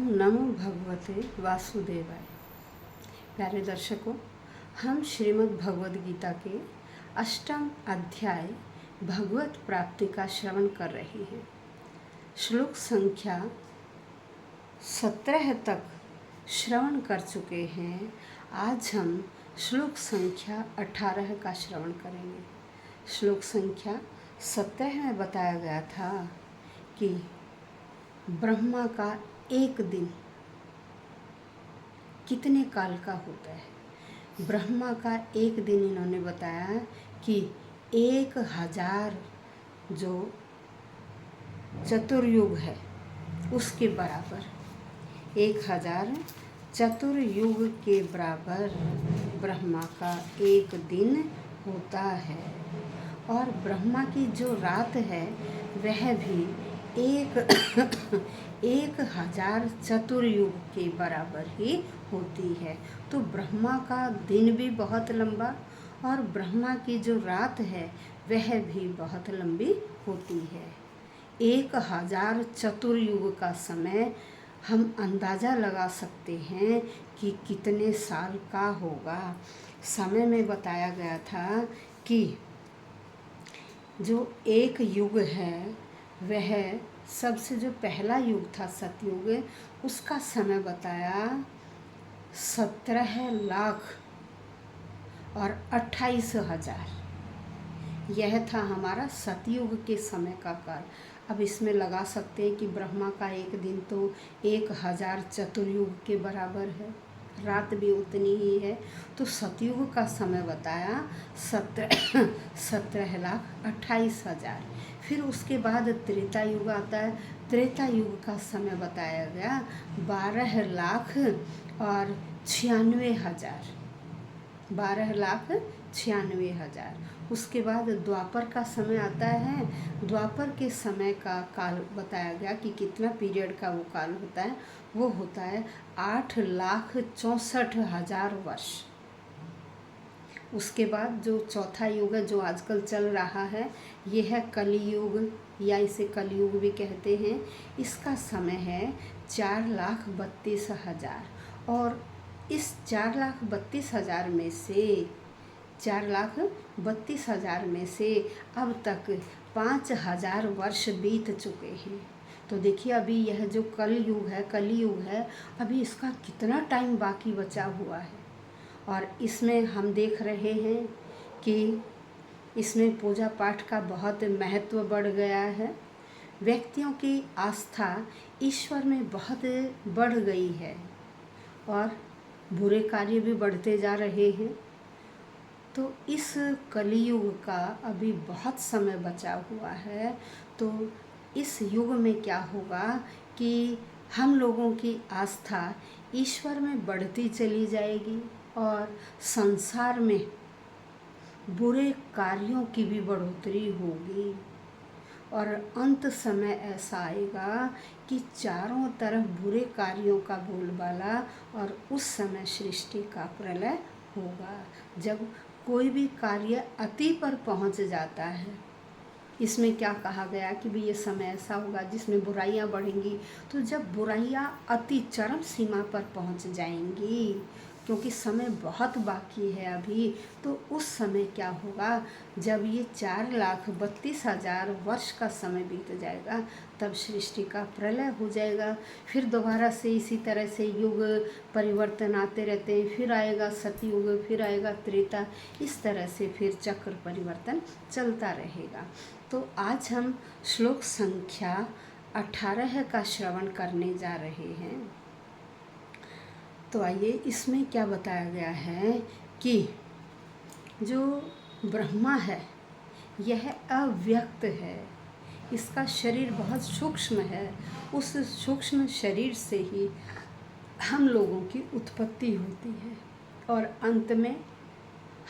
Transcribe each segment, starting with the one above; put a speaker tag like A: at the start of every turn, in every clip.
A: नमो भगवते वासुदेवाय। प्यारे दर्शकों, हम श्रीमद् भगवद गीता के 8वें अध्याय भगवत प्राप्ति का श्रवण कर रहे हैं। श्लोक संख्या 17 तक श्रवण कर चुके हैं। आज हम श्लोक संख्या 18 का श्रवण करेंगे। श्लोक संख्या 17 में बताया गया था कि ब्रह्मा का एक दिन कितने काल का होता है। ब्रह्मा का एक दिन इन्होंने बताया कि 1000 जो चतुर्युग है उसके बराबर, 1000 चतुर्युग के बराबर ब्रह्मा का एक दिन होता है। और ब्रह्मा की जो रात है वह भी 1000 चतुर्युग के बराबर ही होती है। तो ब्रह्मा का दिन भी बहुत लंबा और ब्रह्मा की जो रात है वह भी बहुत लंबी होती है। 1000 चतुर्युग का समय हम अंदाज़ा लगा सकते हैं कि कितने साल का होगा। समय में बताया गया था कि जो एक युग है वह सबसे जो पहला युग था सतयुग, उसका समय बताया 17 लाख और 28,000। यह था हमारा सतयुग के समय का काल। अब इसमें लगा सकते हैं कि ब्रह्मा का एक दिन तो 1000 चतुर्युग के बराबर है, रात भी उतनी ही है। तो सतयुग का समय बताया 17,28,000। फिर उसके बाद त्रेता युग आता है। त्रेता युग का समय बताया गया 12,96,000। 12,96,000। उसके बाद द्वापर का समय आता है। द्वापर के समय का काल बताया गया कि कितना पीरियड का वो काल होता है। वो होता है 8,64,000 वर्ष। उसके बाद जो चौथा युग है जो आजकल चल रहा है, ये है कलियुग या इसे कलयुग भी कहते हैं। इसका समय है 4,32,000। और इस 4,32,000 में से 4,32,000 में से अब तक 5,000 वर्ष बीत चुके हैं। तो देखिए अभी यह जो कलयुग है, कलियुग है, अभी इसका कितना टाइम बाकी बचा हुआ है। और इसमें हम देख रहे हैं कि इसमें पूजा पाठ का बहुत महत्व बढ़ गया है। व्यक्तियों की आस्था ईश्वर में बहुत बढ़ गई है और बुरे कार्य भी बढ़ते जा रहे हैं। तो इस कलियुग का अभी बहुत समय बचा हुआ है। तो इस युग में क्या होगा कि हम लोगों की आस्था ईश्वर में बढ़ती चली जाएगी और संसार में बुरे कार्यों की भी बढ़ोतरी होगी। और अंत समय ऐसा आएगा कि चारों तरफ बुरे कार्यों का बोलबाला, और उस समय सृष्टि का प्रलय होगा जब कोई भी कार्य अति पर पहुंच जाता है। इसमें क्या कहा गया कि भी ये समय ऐसा होगा जिसमें बुराइयां बढ़ेंगी। तो जब बुराइयां अति चरम सीमा पर पहुंच जाएंगी, क्योंकि समय बहुत बाकी है अभी, तो उस समय क्या होगा जब ये 4,32,000 वर्ष का समय बीत जाएगा, तब सृष्टि का प्रलय हो जाएगा। फिर दोबारा से इसी तरह से युग परिवर्तन आते रहते हैं। फिर आएगा सतयुग, फिर आएगा त्रेता, इस तरह से फिर चक्र परिवर्तन चलता रहेगा। तो आज हम श्लोक संख्या 18 का श्रवण करने जा रहे हैं। तो आइए, इसमें क्या बताया गया है कि जो ब्रह्मा है यह अव्यक्त है। इसका शरीर बहुत सूक्ष्म है। उस सूक्ष्म शरीर से ही हम लोगों की उत्पत्ति होती है और अंत में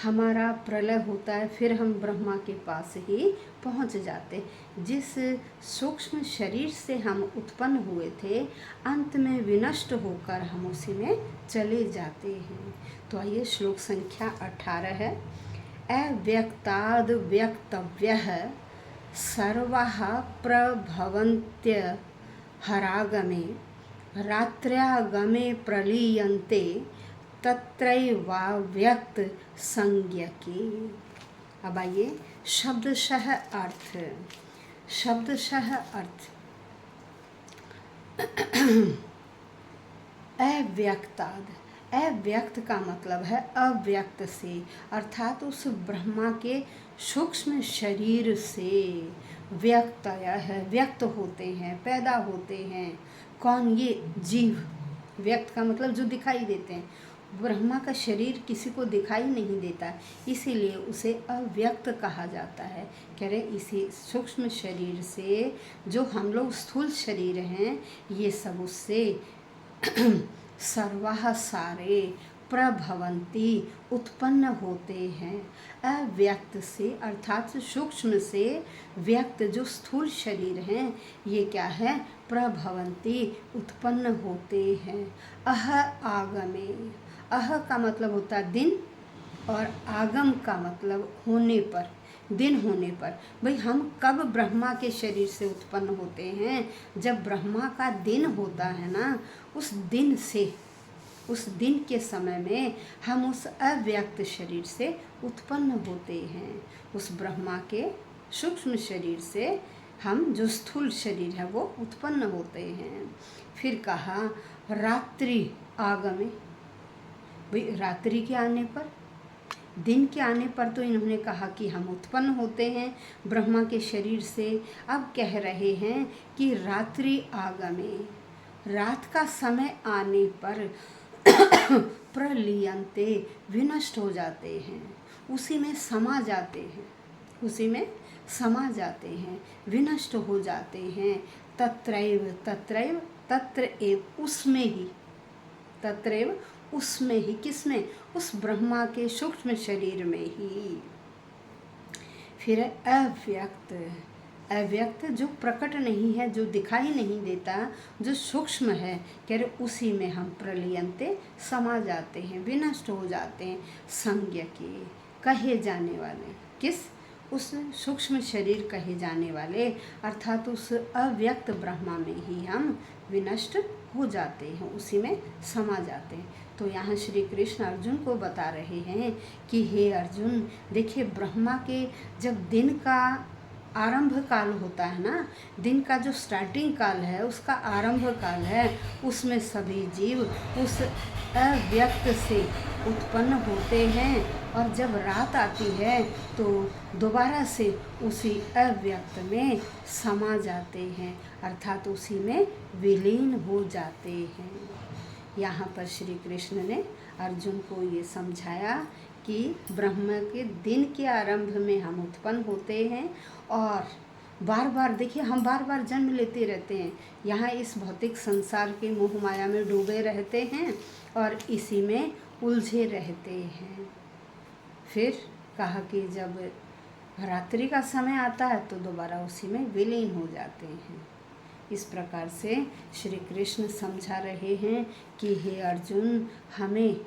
A: हमारा प्रलय होता है। फिर हम ब्रह्मा के पास ही पहुंच जाते। जिस सूक्ष्म शरीर से हम उत्पन्न हुए थे, अंत में विनष्ट होकर हम उसी में चले जाते हैं। तो आइए, श्लोक संख्या 18 है। अव्यक्ताद् व्यक्तव्यः सर्वः प्रभवन्त्यहरागमे रात्र्यागमे प्रलीयन्ते तत्रैवाव्यक्त संज्ञके। अब आइए शब्दशः अर्थ। शब्दशः अर्थ अव्यक्ताद। अव्यक्त का मतलब है अव्यक्त से, अर्थात उस ब्रह्मा के सूक्ष्म शरीर से व्यक्त है, व्यक्त होते हैं, पैदा होते हैं। कौन? ये जीव। व्यक्त का मतलब जो दिखाई देते हैं। ब्रह्मा का शरीर किसी को दिखाई नहीं देता, इसीलिए उसे अव्यक्त कहा जाता है। कह रहे इसी सूक्ष्म शरीर से, जो हम लोग स्थूल शरीर हैं, ये सब उससे सर्वाः सारे प्रभवंती उत्पन्न होते हैं। अव्यक्त से अर्थात सूक्ष्म से व्यक्त जो स्थूल शरीर हैं, ये क्या है? प्रभवंती उत्पन्न होते हैं। अह आगमे। अह का मतलब होता है दिन, और आगम का मतलब होने पर, दिन होने पर। भाई हम कब ब्रह्मा के शरीर से उत्पन्न होते हैं? जब ब्रह्मा का दिन होता है ना, उस दिन से, उस दिन के समय में हम उस अव्यक्त शरीर से उत्पन्न होते हैं। उस ब्रह्मा के सूक्ष्म शरीर से हम जो स्थूल शरीर है वो उत्पन्न होते हैं। फिर कहा रात्रि आगमे। भाई रात्रि के आने पर, दिन के आने पर तो इन्होंने कहा कि हम उत्पन्न होते हैं ब्रह्मा के शरीर से। अब कह रहे हैं कि रात्रि आगमे, रात का समय आने पर प्रलीयन्ते, विनष्ट हो जाते हैं, उसी में समा जाते हैं, उसी में समा जाते हैं, विनष्ट हो जाते हैं। तत्रैव, तत्रैव, तत्र एव, उसमें ही, तत्रैव उसमें ही, किसमें? उस ब्रह्मा के सूक्ष्म शरीर में ही। फिर अव्यक्त। अव्यक्त जो प्रकट नहीं है, जो दिखाई नहीं देता, जो सूक्ष्म है, कह रहे उसी में हम प्रलीयन्ते समा जाते हैं, विनष्ट हो जाते हैं। संज्ञ के, कहे जाने वाले। किस? उस सूक्ष्म शरीर कहे जाने वाले, अर्थात उस अव्यक्त ब्रह्मा में ही हम विनष्ट हो जाते हैं, उसी में समा जाते हैं। तो यहाँ श्री कृष्ण अर्जुन को बता रहे हैं कि हे अर्जुन, देखिए ब्रह्मा के जब दिन का आरंभ काल होता है ना, दिन का जो स्टार्टिंग काल है, उसका आरंभ काल है, उसमें सभी जीव उस अव्यक्त से उत्पन्न होते हैं, और जब रात आती है तो दोबारा से उसी अव्यक्त में समा जाते हैं, अर्थात उसी में विलीन हो जाते हैं। यहाँ पर श्री कृष्ण ने अर्जुन को ये समझाया कि ब्रह्म के दिन के आरंभ में हम उत्पन्न होते हैं, और बार बार देखिए हम बार बार जन्म लेते रहते हैं, यहाँ इस भौतिक संसार के मोह माया में डूबे रहते हैं और इसी में उलझे रहते हैं। फिर कहा कि जब रात्रि का समय आता है तो दोबारा उसी में विलीन हो जाते हैं। इस प्रकार से श्री कृष्ण समझा रहे हैं कि हे अर्जुन, हमें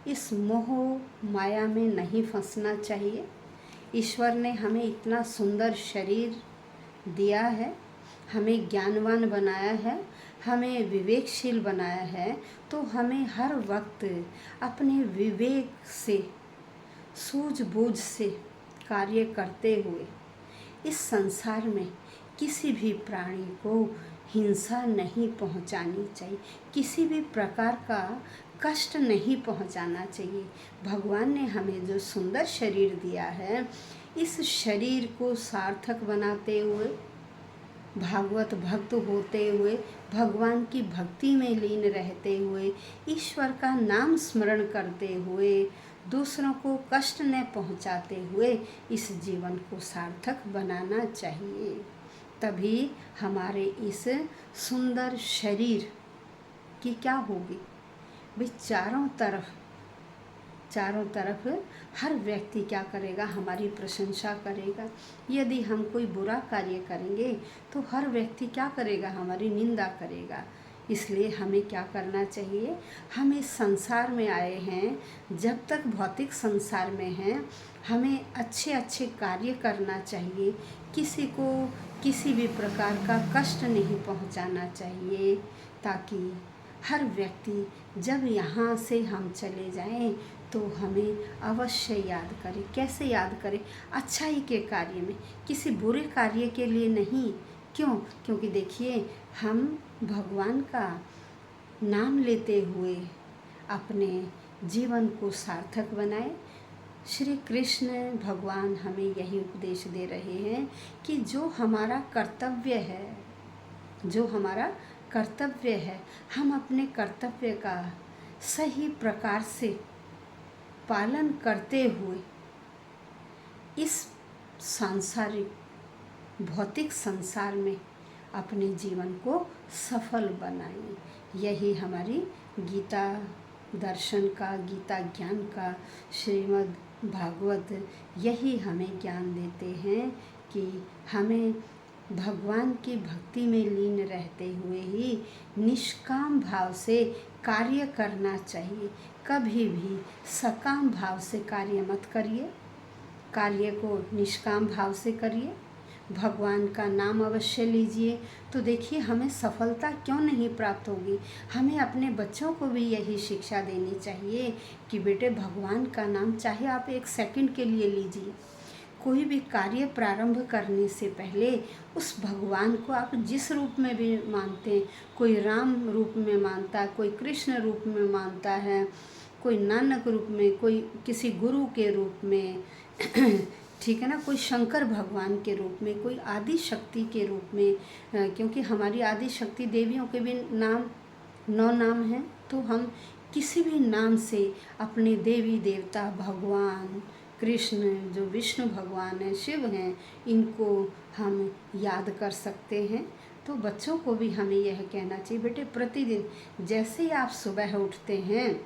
A: इस मोह माया में नहीं फंसना चाहिए। ईश्वर ने हमें इतना सुंदर शरीर दिया है, हमें ज्ञानवान बनाया है, हमें विवेकशील बनाया है, तो हमें हर वक्त अपने विवेक से, सूझबूझ से कार्य करते हुए इस संसार में किसी भी प्राणी को हिंसा नहीं पहुंचानी चाहिए, किसी भी प्रकार का कष्ट नहीं पहुंचाना चाहिए। भगवान ने हमें जो सुंदर शरीर दिया है, इस शरीर को सार्थक बनाते हुए, भागवत भक्त होते हुए, भगवान की भक्ति में लीन रहते हुए, ईश्वर का नाम स्मरण करते हुए, दूसरों को कष्ट न पहुंचाते हुए इस जीवन को सार्थक बनाना चाहिए। तभी हमारे इस सुंदर शरीर की क्या होगी? भाई चारों तरफ हर व्यक्ति क्या करेगा? हमारी प्रशंसा करेगा। यदि हम कोई बुरा कार्य करेंगे तो हर व्यक्ति क्या करेगा? हमारी निंदा करेगा। इसलिए हमें क्या करना चाहिए? हम इस संसार में आए हैं, जब तक भौतिक संसार में हैं, हमें अच्छे अच्छे कार्य करना चाहिए। किसी को किसी भी प्रकार का कष्ट नहीं पहुंचाना चाहिए, ताकि हर व्यक्ति जब यहाँ से हम चले जाएं तो हमें अवश्य याद करे। कैसे याद करे? अच्छाई के कार्य में, किसी बुरे कार्य के लिए नहीं। क्यों? क्योंकि देखिए, हम भगवान का नाम लेते हुए अपने जीवन को सार्थक बनाए। श्री कृष्ण भगवान हमें यही उपदेश दे रहे हैं कि जो हमारा कर्तव्य है, जो हमारा कर्तव्य है, हम अपने कर्तव्य का सही प्रकार से पालन करते हुए इस सांसारिक भौतिक संसार में अपने जीवन को सफल बनाएं। यही हमारी गीता दर्शन का, गीता ज्ञान का, श्रीमद् भागवत यही हमें ज्ञान देते हैं कि हमें भगवान की भक्ति में लीन रहते हुए ही निष्काम भाव से कार्य करना चाहिए। कभी भी सकाम भाव से कार्य मत करिए, कार्य को निष्काम भाव से करिए। भगवान का नाम अवश्य लीजिए। तो देखिए, हमें सफलता क्यों नहीं प्राप्त होगी। हमें अपने बच्चों को भी यही शिक्षा देनी चाहिए कि बेटे, भगवान का नाम चाहे आप 1 सेकंड के लिए लीजिए। कोई भी कार्य प्रारंभ करने से पहले उस भगवान को आप जिस रूप में भी मानते हैं, कोई राम रूप में मानता है, कोई कृष्ण रूप में मानता है, कोई नानक रूप में, कोई किसी गुरु के रूप में ठीक है ना, कोई शंकर भगवान के रूप में, कोई आदि शक्ति के रूप में, क्योंकि हमारी आदि शक्ति देवियों के भी नाम 9 नाम हैं। तो हम किसी भी नाम से अपने देवी देवता, भगवान कृष्ण, जो विष्णु भगवान हैं, शिव हैं, इनको हम याद कर सकते हैं। तो बच्चों को भी हमें यह कहना चाहिए, बेटे प्रतिदिन जैसे ही आप सुबह उठते हैं,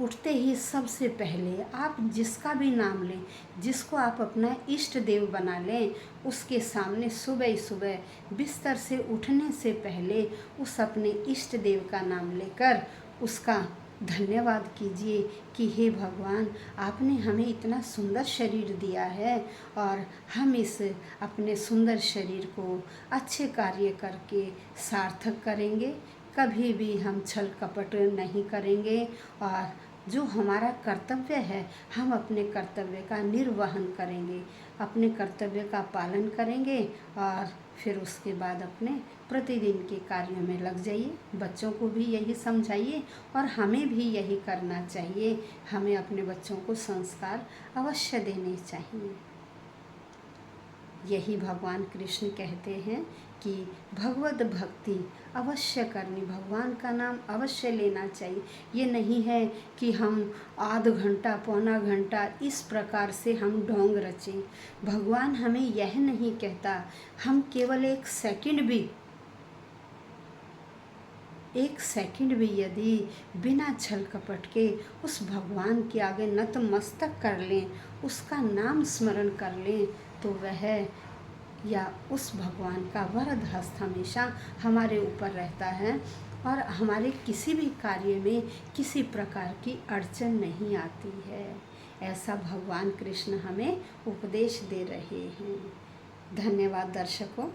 A: उठते ही सबसे पहले आप जिसका भी नाम लें, जिसको आप अपना इष्ट देव बना लें, उसके सामने सुबह सुबह बिस्तर से उठने से पहले उस अपने इष्ट देव का नाम लेकर उसका धन्यवाद कीजिए कि हे भगवान, आपने हमें इतना सुंदर शरीर दिया है और हम इस अपने सुंदर शरीर को अच्छे कार्य करके सार्थक करेंगे। कभी भी हम छल कपट नहीं करेंगे और जो हमारा कर्तव्य है, हम अपने कर्तव्य का निर्वहन करेंगे, अपने कर्तव्य का पालन करेंगे और फिर उसके बाद अपने प्रतिदिन के कार्यों में लग जाइए। बच्चों को भी यही समझाइए और हमें भी यही करना चाहिए। हमें अपने बच्चों को संस्कार अवश्य देने चाहिए। यही भगवान कृष्ण कहते हैं कि भगवत भक्ति अवश्य करनी, भगवान का नाम अवश्य लेना चाहिए। ये नहीं है कि हम आध घंटा, पौना घंटा इस प्रकार से हम ढोंग रचें। भगवान हमें यह नहीं कहता, हम केवल 1 सेकंड भी यदि बिना छल कपट के उस भगवान के आगे नतमस्तक कर लें, उसका नाम स्मरण कर लें, तो वह या उस भगवान का वरद हस्त हमेशा हमारे ऊपर रहता है और हमारे किसी भी कार्य में किसी प्रकार की अड़चन नहीं आती है। ऐसा भगवान कृष्ण हमें उपदेश दे रहे हैं। धन्यवाद दर्शकों।